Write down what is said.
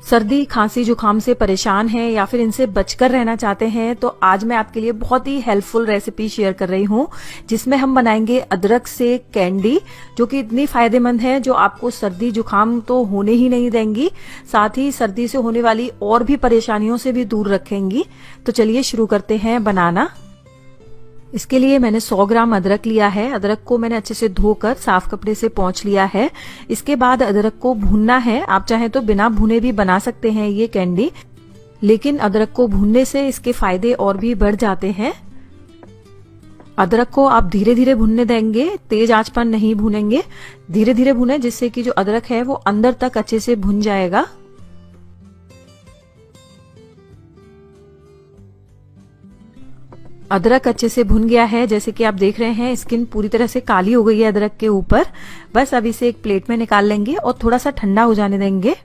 सर्दी खांसी जुकाम से परेशान हैं या फिर इनसे बचकर रहना चाहते हैं तो आज मैं आपके लिए बहुत ही हेल्पफुल रेसिपी शेयर कर रही हूं, जिसमें हम बनाएंगे अदरक से कैंडी, जो कि इतनी फायदेमंद है, जो आपको सर्दी जुकाम तो होने ही नहीं देंगी, साथ ही सर्दी से होने वाली और भी परेशानियों से भी दूर रखेंगी। तो चलिए शुरू करते हैं बनाना। इसके लिए मैंने 100 ग्राम अदरक लिया है। अदरक को मैंने अच्छे से धोकर साफ कपड़े से पोंछ लिया है। इसके बाद अदरक को भूनना है। आप चाहें तो बिना भुने भी बना सकते हैं ये कैंडी, लेकिन अदरक को भूनने से इसके फायदे और भी बढ़ जाते हैं। अदरक को आप धीरे धीरे भूनने देंगे, तेज आंच पर नहीं भूनेंगे, धीरे धीरे भूने, जिससे कि जो अदरक है वो अंदर तक अच्छे से भुन जाएगा। अदरक अच्छे से भुन गया है, जैसे कि आप देख रहे हैं स्किन पूरी तरह से काली हो गई है अदरक के ऊपर। बस अब इसे एक प्लेट में निकाल लेंगे और थोड़ा सा ठंडा हो जाने देंगे।